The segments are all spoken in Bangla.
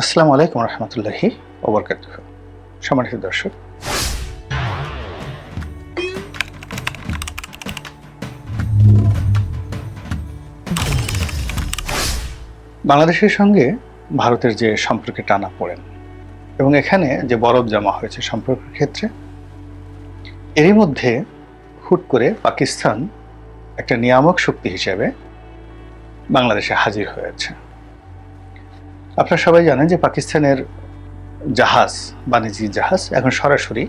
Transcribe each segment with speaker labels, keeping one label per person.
Speaker 1: আসসালামু আলাইকুম রহমতুল্লাহি ওবরকাতুহু। সম্মানিত দর্শক, বাংলাদেশের সঙ্গে ভারতের যে সম্পর্কে টানাপোড়েন এবং এখানে যে বরফ জমা হয়েছে সম্পর্কের ক্ষেত্রে, এরই মধ্যে হুট করে পাকিস্তান একটা নিয়ামক শক্তি হিসেবে বাংলাদেশে হাজির হয়েছে। আপনারা সবাই জানেন যে পাকিস্তানের জাহাজ, বাণিজ্যিক জাহাজ এখন সরাসরি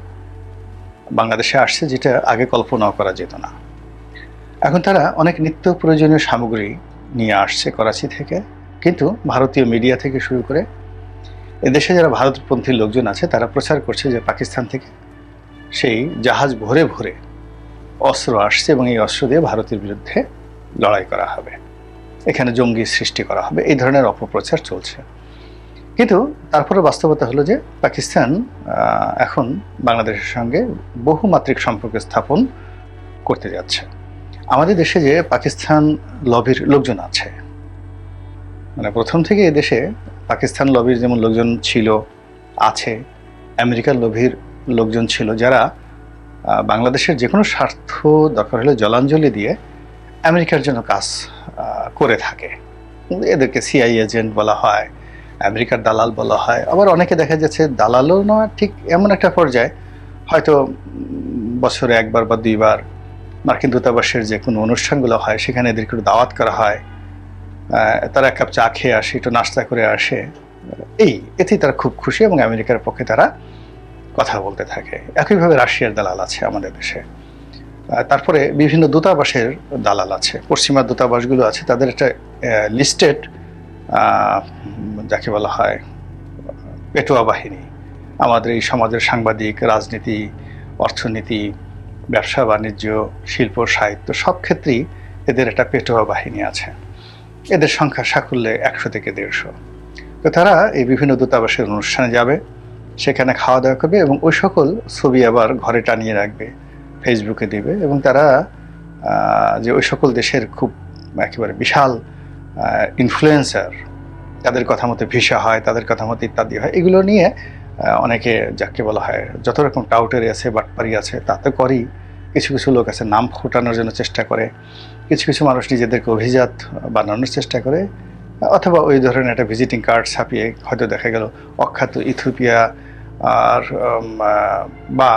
Speaker 1: বাংলাদেশে আসছে, যেটা আগে কল্পনাও করা যেত না। এখন তারা অনেক নিত্য প্রয়োজনীয় সামগ্রী নিয়ে আসছে করাচি থেকে, কিন্তু ভারতীয় মিডিয়া থেকে শুরু করে এদেশে যারা ভারতপন্থী লোকজন আছে তারা প্রচার করছে যে পাকিস্তান থেকে সেই জাহাজ ভরে ভরে অস্ত্র আসছে এবং এই অস্ত্র দিয়ে ভারতের বিরুদ্ধে লড়াই করা হবে, এখানে জঙ্গি সৃষ্টি করা হবে, এই ধরনের অপপ্রচার চলছে। কিন্তু তারপরে বাস্তবতা হলো যে পাকিস্তান এখন বাংলাদেশের সঙ্গে বহুমাত্রিক সম্পর্ক স্থাপন করতে যাচ্ছে। আমাদের দেশে যে পাকিস্তান লবির লোকজন আছে, মানে প্রথম থেকে এদেশে পাকিস্তান লবির যেমন লোকজন ছিল, আছে, আমেরিকার লবির লোকজন ছিল, যারা বাংলাদেশের যে কোনো স্বার্থ দরকার হলে জলাঞ্জলি দিয়ে আমেরিকার জন্য কাজ করে থাকে। এদেরকে সিআই এজেন্ট বলা হয়, আমেরিকার দালাল বলা হয়। আবার অনেকে দেখা যাচ্ছে দালালও নয়, ঠিক এমন একটা পর্যায়ে হয়তো বছরে একবার বা দুইবার মার্কিন দূতাবাসের যে কোনো অনুষ্ঠানগুলো হয় সেখানে এদেরকে একটু দাওয়াত করা হয়, তারা এক কাপ চা খেয়ে আসে, একটু নাস্তা করে আসে, এতেই তারা খুব খুশি এবং আমেরিকার পক্ষে তারা কথা বলতে থাকে। একইভাবে রাশিয়ার দালাল আছে আমাদের দেশে, তারপরে বিভিন্ন দূতাবাসের দালাল আছে, পশ্চিমা দূতাবাসগুলো আছে, তাদের একটা লিস্টেড যাকে বলা হয় পেটোয়া বাহিনী। আমাদের এই সমাজের সাংবাদিক, রাজনীতি, অর্থনীতি, ব্যবসা বাণিজ্য, শিল্প সাহিত্য সব ক্ষেত্রেই এদের একটা পেটোয়া বাহিনী আছে। এদের সংখ্যা সাকুল্যে 100 থেকে 150। তো তারা এই বিভিন্ন দূতাবাসের অনুষ্ঠানে যাবে, সেখানে খাওয়া দাওয়া করবে এবং ওই সকল ছবি আবার ঘরে টানিয়ে রাখবে, ফেসবুকে দিবে, এবং তারা যে ওই সকল দেশের খুব একেবারে বিশাল ইনফ্লুয়েন্সার, তাদের কথা মতো ভিসা হয়, তাদের কথা মতো ইত্যাদি হয়, এগুলো নিয়ে অনেকে যাকে বলা হয় যত রকম টাউটারি আছে, বাটপারি আছে, তাতে করেই কিছু কিছু লোক আছে নাম ফুটানোর জন্য চেষ্টা করে, কিছু কিছু মানুষ নিজেদেরকে অভিজাত বানানোর চেষ্টা করে, অথবা ওই ধরনের একটা ভিজিটিং কার্ড ছাপিয়ে হয়তো দেখা গেল অখ্যাত ইথিওপিয়া আর বা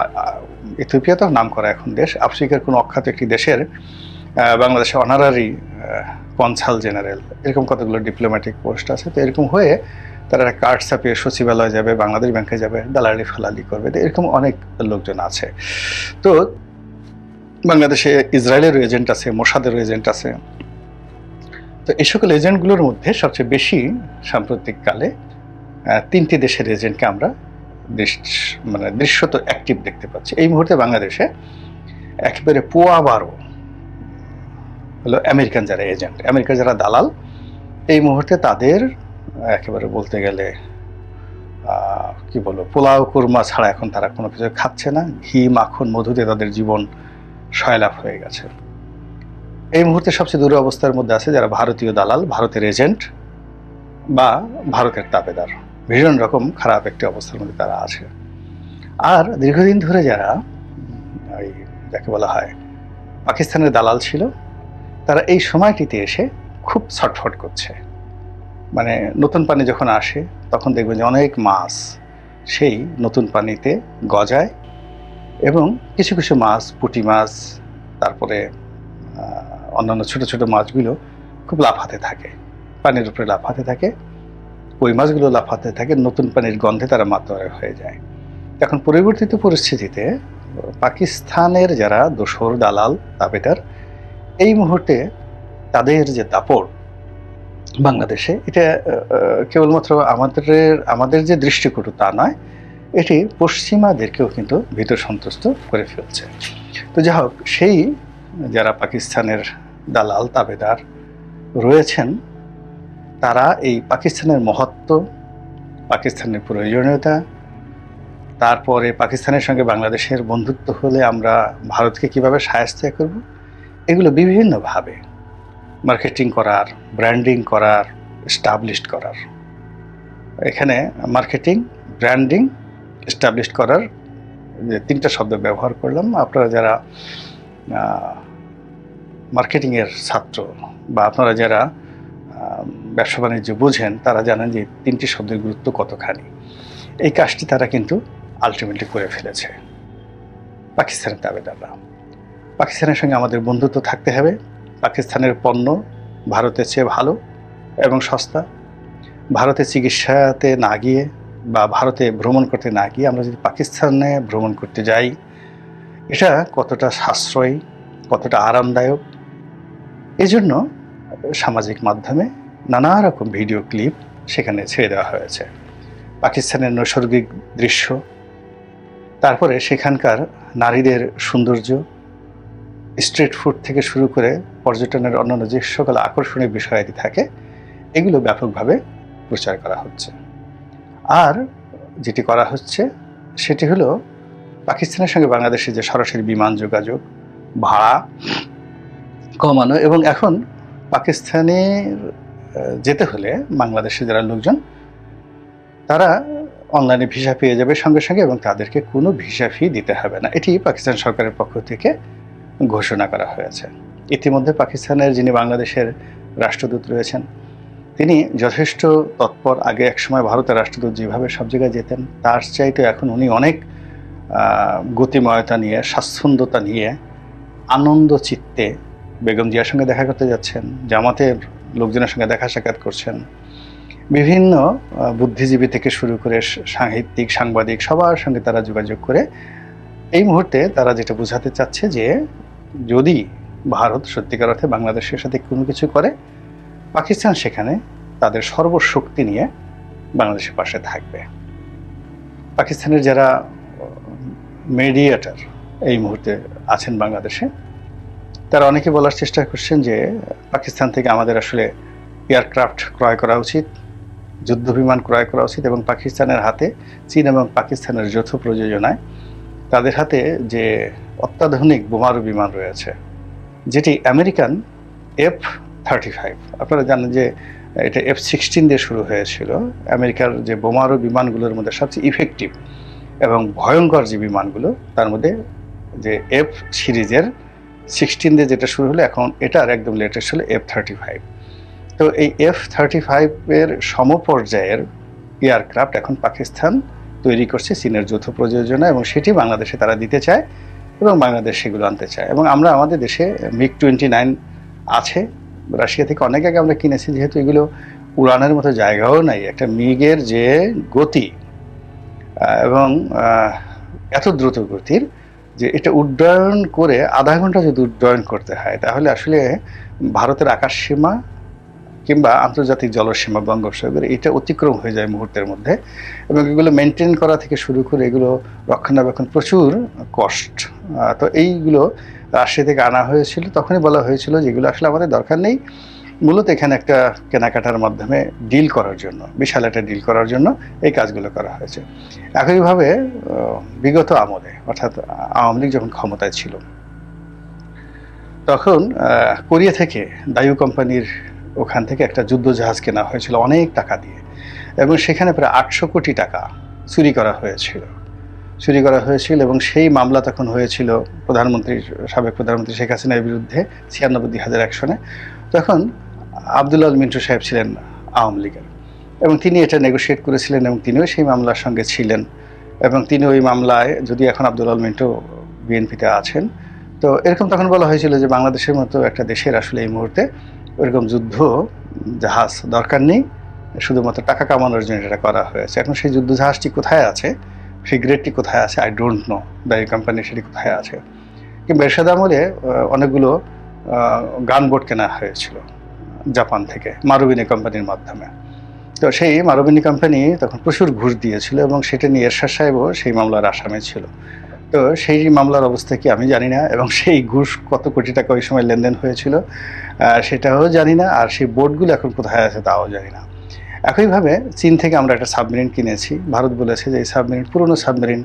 Speaker 1: ইথিওপিয়া তো নাম করা এখন দেশ, আফ্রিকার কোনো অখ্যাত একটি দেশের বাংলাদেশে অনারারি কনসাল জেনারেল, এরকম কতগুলো ডিপ্লোম্যাটিক পোস্ট আছে। তো এরকম হয়ে তারা একটা কার্ড ছাপিয়ে সচিবালয় যাবে, বাংলাদেশ ব্যাংকে যাবে, দালালি ফালালি করবে। তো এরকম অনেক লোকজন আছে। তো বাংলাদেশে ইসরায়েলের এজেন্ট আছে, মোসাদের এজেন্ট আছে। তো এই সকল এজেন্টগুলোর মধ্যে সবচেয়ে বেশি সাম্প্রতিককালে 3টি দেশের এজেন্টকে আমরা দৃশ্যত অ্যাক্টিভ দেখতে পাচ্ছি। এই মুহূর্তে বাংলাদেশে একেবারে পোয়া বারো হলো আমেরিকান যারা এজেন্ট, আমেরিকার যারা দালাল, এই মুহূর্তে তাদের একেবারে বলতে গেলে কি বলবো, পোলাও কুরমা ছাড়া এখন তারা কোনো কিছু খাচ্ছে না। ঘি মাখন মধুতে তাদের জীবন সয়লাভ হয়ে গেছে। এই মুহূর্তে সবচেয়ে দুরবস্থার মধ্যে আছে যারা ভারতীয় দালাল, ভারতের এজেন্ট বা ভারতের তাবেদার। ভীষণ রকম খারাপ একটি অবস্থার মধ্যে তারা আছে। আর দীর্ঘদিন ধরে যারা ওই যাকে বলা হয় পাকিস্তানের দালাল ছিল, তারা এই সময়টিতে এসে খুব ছটফট করছে। মানে নতুন পানি যখন আসে তখন দেখবেন যে অনেক মাছ সেই নতুন পানিতে গজায়, এবং কিছু কিছু মাছ, পুঁটি মাছ, তারপরে অন্যান্য ছোট ছোট মাছগুলো খুব লাফাতে থাকে, পানির উপরে লাফাতে থাকে, ওই মাছগুলো লাফাতে থাকে, নতুন পানির গন্ধে তারা মাতোয়ারা হয়ে যায়। এখন পরিবর্তিত পরিস্থিতিতে পাকিস্তানের যারা দোসর, দালাল, তাবেদার, এই মুহূর্তে তাদের যে দাপট বাংলাদেশে, এটা কেবলমাত্র আমাদের যে দৃষ্টিকটু তা নয়, এটি পশ্চিমাদেরকেও কিন্তু ভীত সন্ত্রস্ত করে ফেলছে। তো যাই হোক, সেই যারা পাকিস্তানের দালাল তাবেদার রয়েছেন, তারা এই পাকিস্তানের মহত্ব, পাকিস্তানের প্রয়োজনীয়তা, তারপরে পাকিস্তানের সঙ্গে বাংলাদেশের বন্ধুত্ব হলে আমরা ভারতকে কিভাবে শায়েস্তা করব, এগুলো বিভিন্নভাবে মার্কেটিং করার, ব্র্যান্ডিং করার, এস্টাবলিশড করার এখানে মার্কেটিং, ব্র্যান্ডিং, এস্টাবলিশ করার যে 3টা শব্দ ব্যবহার করলাম। আপনারা যারা মার্কেটিংয়ের ছাত্র বা আপনারা যারা ব্যবসা বাণিজ্য বোঝেন তারা জানেন যে 3টি শব্দের গুরুত্ব কতখানি। এই কাজটি তারা কিন্তু আলটিমেটলি করে ফেলেছে পাকিস্তানের দাবিদাররা। পাকিস্তানের সঙ্গে আমাদের বন্ধুত্ব থাকতে হবে। পাকিস্তানের পণ্য ভারতের চেয়ে ভালো এবং সস্তা। ভারতে চিকিৎসাতে না গিয়ে বা ভারতে ভ্রমণ করতে না গিয়ে আমরা যদি পাকিস্তানে ভ্রমণ করতে যাই, এটা কতটা সাশ্রয়ী, কতটা আরামদায়ক। এজন্য সামাজিক মাধ্যমে নানা রকম ভিডিও ক্লিপ সেখানে ছেড়ে দেওয়া হয়েছে। পাকিস্তানের নৈসর্গিক দৃশ্য, তারপরে সেখানকার নারীদের সৌন্দর্য, স্ট্রিট ফুড থেকে শুরু করে পর্যটনের অন্যান্য যে সকল আকর্ষণীয় বিষয়াদি থাকে, এগুলো ব্যাপকভাবে প্রচার করা হচ্ছে। আর যেটি করা হচ্ছে সেটি হলো পাকিস্তানের সঙ্গে বাংলাদেশের যে সরাসরি বিমান যোগাযোগ, ভাড়া কমানো, এবং এখন পাকিস্তানের যেতে হলে বাংলাদেশে যারা লোকজন তারা অনলাইনে ভিসা পেয়ে যাবে সঙ্গে সঙ্গে, এবং তাদেরকে কোনো ভিসা ফি দিতে হবে না। এটি পাকিস্তান সরকারের পক্ষ থেকে ঘোষণা করা হয়েছে। ইতিমধ্যে পাকিস্তানের যিনি বাংলাদেশের রাষ্ট্রদূত রয়েছেন তিনি যথেষ্ট তৎপর। আগে একসময় ভারতের রাষ্ট্রদূত যেভাবে সব জায়গায় যেতেন তার চাইতে এখন উনি অনেক গতিময়তা নিয়ে, স্বাচ্ছন্দ্যতা নিয়ে, আনন্দ চিত্তে বেগম জিয়ার সঙ্গে দেখা করতে যাচ্ছেন, জামাতের লোকজনের সঙ্গে দেখা সাক্ষাৎ করছেন, বিভিন্ন বুদ্ধিজীবী থেকে শুরু করে সাহিত্যিক, সাংবাদিক সবার সঙ্গে তারা যোগাযোগ করে এই মুহূর্তে তারা যেটা বোঝাতে চাচ্ছে যে যদি ভারত সত্যিকার অর্থে বাংলাদেশের সাথে কোনো কিছু করে, পাকিস্তান সেখানে তাদের সর্বশক্তি নিয়ে বাংলাদেশের পাশে থাকবে। পাকিস্তানের যারা মিডিয়েটর এই মুহূর্তে আছেন বাংলাদেশে, তারা অনেকে বলার চেষ্টা করছেন যে পাকিস্তান থেকে আমাদের আসলে এয়ারক্রাফট ক্রয় করা উচিত, যুদ্ধ বিমান ক্রয় করা উচিত, এবং পাকিস্তানের হাতে, চীন এবং পাকিস্তানের যৌথ প্রযোজনায় তাদের হাতে যে অত্যাধুনিক বোমারু বিমান রয়েছে, যেটি আমেরিকান F-35, আপনারা জানেন যে এটা F-16 দিয়ে শুরু হয়েছিল। আমেরিকার যে বোমারু বিমানগুলোর মধ্যে সবচেয়ে ইফেক্টিভ এবং ভয়ঙ্কর যে বিমানগুলো, তার মধ্যে যে F সিরিজের 16 দিয়ে যেটা শুরু হলো, এখন এটার একদম লেটেস্ট হলো F-35। তো এই F-35 এর সমপর্যায়ের এয়ারক্রাফট এখন পাকিস্তান তৈরি করছে চীনের যৌথ প্রযোজনা, এবং সেটি বাংলাদেশে তারা দিতে চায় এবং বাংলাদেশ সেগুলো আনতে চায়। এবং আমরা আমাদের দেশে MiG-29 আছে, রাশিয়া থেকে অনেক আগে আমরা কিনেছি, যেহেতু এগুলো উড়ানের মতো জায়গাও নাই। একটা মিগের যে গতি এবং এত দ্রুত গতির যে এটা উড্ডয়ন করে আধা ঘন্টা যদি উড্ডয়ন করতে হয়, তাহলে আসলে ভারতের আকাশ সীমা কিংবা আন্তর্জাতিক জলসীমা বঙ্গোপসাগরে এটা অতিক্রম হয়ে যায় মুহূর্তের মধ্যে। এবং এগুলো মেনটেন করা থেকে শুরু করে এগুলো রক্ষণাবেক্ষণ প্রচুর কষ্ট। তো এইগুলো রাশিয়া থেকে আনা হয়েছিল, তখনই বলা হয়েছিল যে এগুলো আসলে আমাদের দরকার নেই, মূলত এখানে একটা কেনাকাটার মাধ্যমে ডিল করার জন্য, বিশাল একটা ডিল করার জন্য এই কাজগুলো করা হয়েছে। একইভাবে বিগত আমলে, অর্থাৎ আওয়ামী লীগ যখন ক্ষমতায় ছিল, তখন কোরিয়া থেকে দায়ু কোম্পানির ওখান থেকে একটা যুদ্ধ জাহাজ কেনা হয়েছিল অনেক টাকা দিয়ে, এবং সেখানে প্রায় 800 কোটি টাকা চুরি করা হয়েছিল। এবং সেই মামলা তখন হয়েছিল সাবেক প্রধানমন্ত্রী শেখ হাসিনার বিরুদ্ধে 96,000 সনে। তখন আব্দুল আল মিন্টু সাহেব ছিলেন আওয়ামী লীগের, এবং তিনি এটা নেগোশিয়েট করেছিলেন, এবং তিনিও সেই মামলার সঙ্গে ছিলেন, এবং তিনি ওই মামলায়, যদি এখন আব্দুল আল মিন্টু বিএনপিতে আছেন, তো এরকম তখন বলা হয়েছিল যে বাংলাদেশের মতো একটা দেশের আসলে এই মুহূর্তে ওইরকম যুদ্ধ জাহাজ দরকার নেই, শুধুমাত্র টাকা কামানোর জন্য এটা করা হয়েছে। এখন সেই যুদ্ধ জাহাজটি কোথায় আছে, ফ্রিগেটটি কোথায় আছে, আই ডোন্ট নো, দায়ী কোম্পানি সেটি কোথায় আছে। কিংবা এরশাদ আমলে অনেকগুলো গানবোট কেনা হয়েছিল জাপান থেকে মারুবিনি কোম্পানির মাধ্যমে। তো সেই মারুবিনি কোম্পানি তখন প্রচুর ঘুষ দিয়েছিল, এবং সেটা নিয়ে এরশাদ সাহেবও সেই মামলার আসামি ছিল। তো সেই মামলার অবস্থা কি আমি জানি না, এবং সেই ঘুষ কত কোটি টাকা ওই সময় লেনদেন হয়েছিল সেটাও জানি না, আর সেই বোটগুলো এখন কোথায় আছে তাও জানি না। একইভাবে চীন থেকে আমরা একটা সাবমেরিন কিনেছি, ভারত বলেছে যে এই সাবমেরিন পুরনো সাবমেরিন,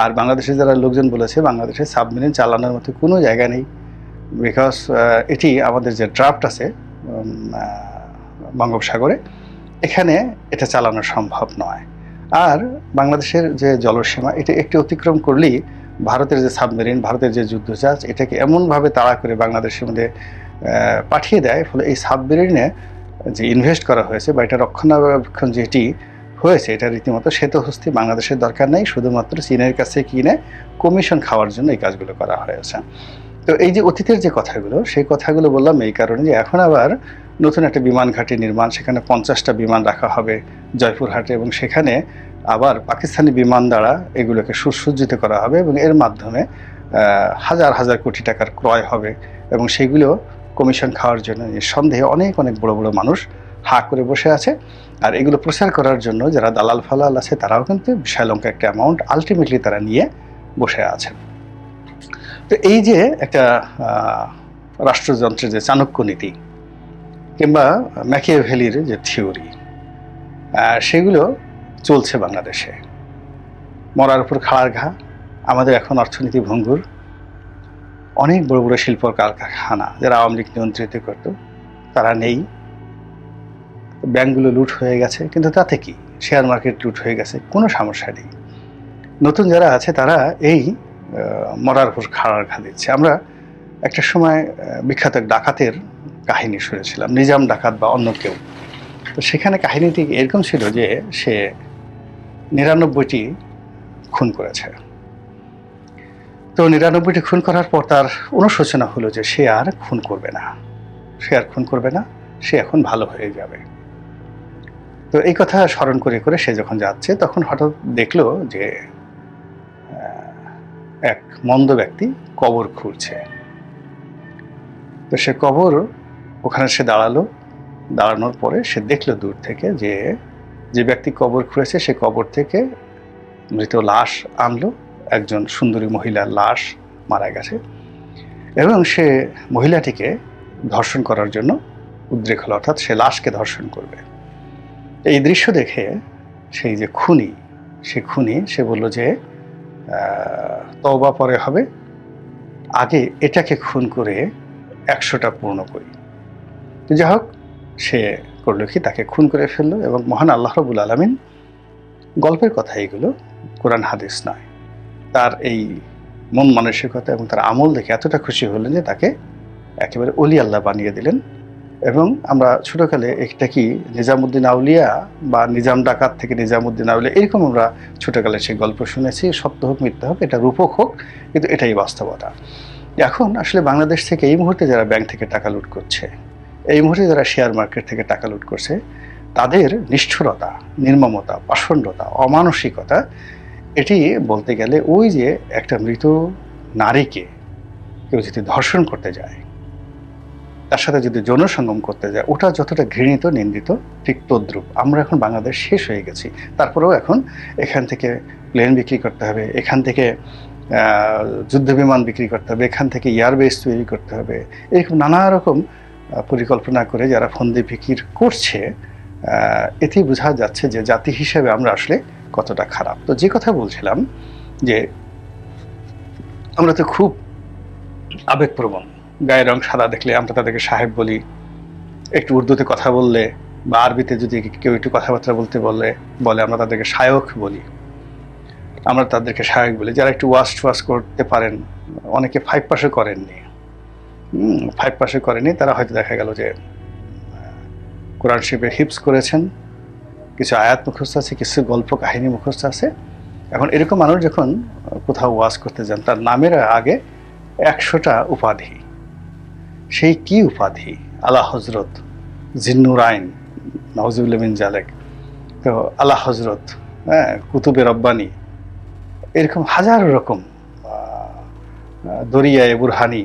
Speaker 1: আর বাংলাদেশে যারা লোকজন বলেছে বাংলাদেশে সাবমেরিন চালানোর মতো কোনো জায়গা নেই, বিকজ এটি আমাদের যে ড্রাফট আছে বঙ্গোপসাগরে, এখানে এটা চালানো সম্ভব নয়। আর বাংলাদেশের যে জলসীমা এটা একটু অতিক্রম করলেই ভারতের যে সাবমেরিন, ভারতের যে যুদ্ধজাহাজ এটাকে এমনভাবে তাড়া করে বাংলাদেশের মধ্যে পাঠিয়ে দেয়, ফলে এই সাবমেরিনে যে ইনভেস্ট করা হয়েছে বা এটা রক্ষণাবেক্ষণ যেটি হয়েছে এটা রীতিমতো শ্বেতহস্তি, বাংলাদেশের দরকার নেই, শুধুমাত্র চীনের কাছে কিনে কমিশন খাওয়ার জন্য এই কাজগুলো করা হয়েছে। তো এই যে অতীতের যে কথাগুলো, সেই কথাগুলো বললাম এই কারণে যে এখন আবার নতুন একটা বিমান ঘাঁটি নির্মাণ, সেখানে 50টা বিমান রাখা হবে জয়পুরহাটে, এবং সেখানে আবার পাকিস্তানি বিমান দ্বারা এগুলোকে সুসজ্জিত করা হবে এবং এর মাধ্যমে হাজার হাজার কোটি টাকার ক্রয় হবে এবং সেগুলো কমিশন খাওয়ার জন্য নিঃসন্দেহে অনেক অনেক বড় বড় মানুষ হা করে বসে আছে। আর এগুলো প্রচার করার জন্য যারা দালাল ফালাল আছে তারাও কিন্তু বিশাল অঙ্ক একটা অ্যামাউন্ট আলটিমেটলি তারা নিয়ে বসে আছেন। তো এই যে একটা রাষ্ট্রযন্ত্রের যে চাণক্য নীতি কিংবা ম্যাকিয়াভেলির যে থিওরি, সেগুলো চলছে বাংলাদেশে। মরার উপর খাড়ার ঘা। আমাদের এখন অর্থনীতি ভঙ্গুর, অনেক বড় বড় শিল্প কারখানা যারা আওয়ামী লীগ নিয়ন্ত্রিত করত তারা নেই, ব্যাংকগুলো লুট হয়ে গেছে, কিন্তু তাতে কি, শেয়ার মার্কেট লুট হয়ে গেছে, কোনো সমস্যা নেই। নতুন যারা আছে তারা এই মরার উপর খাড়ার ঘা দিচ্ছে। আমরা একটা সময় বিখ্যাত ডাকাতের কাহিনী শুনেছিলাম, নিজাম ডাকাত বা অন্য কেউ। তো সেখানে কাহিনীটি এরকম ছিল যে সে 99টি খুন করেছে। তো 99টি খুন করার পর তার অনুশোচনা হলো যে সে আর খুন করবে না, সে এখন ভালো হয়ে যাবে। তো এই কথা স্মরণ করে করে সে যখন যাচ্ছে তখন হঠাৎ দেখলো যে এক মন্দ ব্যক্তি কবর খুঁড়ছে। তো সে কবর ওখানে সে দাঁড়ানোর পরে সে দেখলো দূর থেকে যে ব্যক্তি কবর খুঁড়েছে সে কবর থেকে মৃত লাশ আনলো, একজন সুন্দরী মহিলার লাশ মারা গেছে, এবং সে মহিলাটিকে ধর্ষণ করার জন্য উদ্রেক হলো, অর্থাৎ সে লাশকে ধর্ষণ করবে। এই দৃশ্য দেখে সেই যে খুনি সে বলল যে তওবা পরে হবে, আগে এটাকে খুন করে 100টা পূর্ণ করি। তো যাই হোক, সে করলো কি, তাকে খুন করে ফেললো। এবং মহান আল্লাহ রাব্বুল আলামিন, গল্পের কথা এগুলো, কোরআন হাদিস নয়, তার এই মন মানসিকতা এবং তার আমল দেখে এতটা খুশি হলেন যে তাকে একেবারে ওলি আল্লাহ বানিয়ে দিলেন। এবং আমরা ছোটকালে একটা কি নিজামুদ্দিন আউলিয়া বা নিজাম ডাকাত থেকে নিজামুদ্দিন আউলিয়া, এরকম আমরা ছোটকালে সেই গল্প শুনেছি। সত্য হোক মিথ্যা হোক, এটা রূপক হোক, কিন্তু এটাই বাস্তবতা। এখন আসলে বাংলাদেশ থেকে এই মুহূর্তে যারা ব্যাংক থেকে টাকা লুট করছে, এই মুহূর্তে যারা শেয়ার মার্কেট থেকে টাকা লুট করছে, তাদের নিষ্ঠুরতা, নির্মমতা, পাষণ্ডতা, অমানসিকতা, এটি বলতে গেলে ওই যে একটা মৃত নারীকে কেউ যদি ধর্ষণ করতে যায়, তার সাথে যদি যৌন সঙ্গম করতে যায়, ওটা যতটা ঘৃণিত, নিন্দিত, ঠিক তদ্রূপ। আমরা এখন বাংলাদেশ শেষ হয়ে গেছি। তারপরেও এখন এখান থেকে প্লেন বিক্রি করতে হবে, এখান থেকে যুদ্ধ বিমান বিক্রি করতে হবে, এখান থেকে এয়ারবেস তৈরি করতে হবে, এরকম নানা রকম পরিকল্পনা করে যারা ফন্দি ফিকির করছে, এতেই বোঝা যাচ্ছে যে জাতি হিসেবে আমরা আসলে কতটা খারাপ। তো যে কথা বলছিলাম যে আমরা তো খুব আবেগপ্রবণ, গায়ের রং সাদা দেখলে আমরা তাদেরকে সাহেব বলি, একটু উর্দুতে কথা বললে বা আরবিতে যদি কেউ একটু কথাবার্তা বলে আমরা তাদেরকে শায়ক বলি, আমরা তাদেরকে শায়ক বলি। যারা একটু ওয়াশ করতে পারেন, অনেকে 5 পাশে করেননি, 5 পাশে করেনি, তারা হয়তো দেখা গেল যে কোরআন শরীফে হিফজ করেছেন, কিছু আয়াত মুখস্থ আছে, কিছু গল্প কাহিনী মুখস্থ আছে। এখন এরকম মানুষ যখন কোথাও ওয়াজ করতে যান, তার নামের আগে 100টা উপাধি। সেই কি উপাধি? আলা হজরত, জিন্নুরাইন, নওয়াজুবিল্লাহ মিন জালেক, তো আলা হজরত, কুতুবে রব্বানি, এরকম হাজার রকম, দরিয়ায়ে বুরহানি,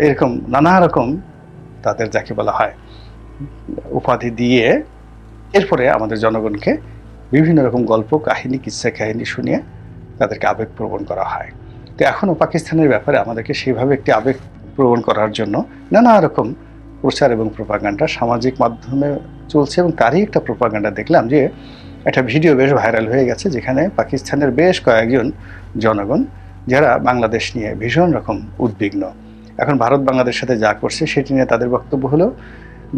Speaker 1: এরকম নানা রকম তাদের যাকে বলা হয় উপাধি দিয়ে এরপরে আমাদের জনগণকে বিভিন্ন রকম গল্প কাহিনী, কিচ্ছা কাহিনী শুনিয়ে তাদেরকে আবেগপ্রবণ করা হয়। তো এখনও পাকিস্তানের ব্যাপারে আমাদেরকে সেইভাবে একটি আবেগপ্রবণ করার জন্য নানা রকম প্রচার এবং প্রোপাগান্ডা সামাজিক মাধ্যমে চলছে। এবং তারই একটা প্রোপাগান্ডা দেখলাম যে একটা ভিডিও বেশ ভাইরাল হয়ে গেছে, যেখানে পাকিস্তানের বেশ কয়েকজন জনগণ যারা বাংলাদেশ নিয়ে ভীষণ রকম উদ্বিগ্ন। এখন ভারত বাংলাদেশের সাথে যা করছে সেটি নিয়ে তাদের বক্তব্য হলো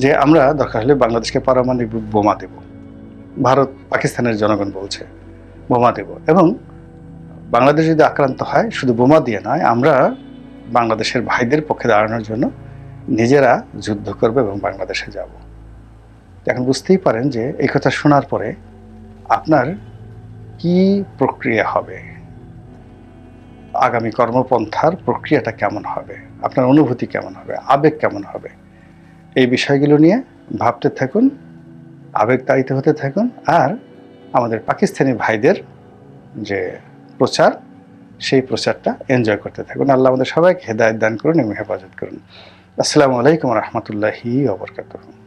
Speaker 1: যে আমরা দরকার হলে বাংলাদেশকে পারমাণবিক বোমা দেব, ভারত পাকিস্তানের জনগণ বলছে বোমা দেব, এবং বাংলাদেশ যদি আক্রান্ত হয় শুধু বোমা দিয়ে নয়, আমরা বাংলাদেশের ভাইদের পক্ষে দাঁড়ানোর জন্য নিজেরা যুদ্ধ করব এবং বাংলাদেশে যাব। এখন বুঝতেই পারেন যে এই কথা শোনার পরে আপনার কি প্রক্রিয়া হবে, আগামী কর্মপন্থার প্রক্রিয়াটা কেমন হবে, আপনার অনুভূতি কেমন হবে, আবেগ কেমন হবে, এই বিষয়গুলো নিয়ে ভাবতে থাকুন, আবেগতাড়িত হতে থাকুন, আর আমাদের পাকিস্তানি ভাইদের যে প্রচার, সেই প্রচারটা এনজয় করতে থাকুন। আল্লাহ আমাদের সবাইকে হেদায়েত দান করুন এবং হেফাজত করুন। আসসালামু আলাইকুম রহমতুল্লাহি ওয়া বারাকাতুহু।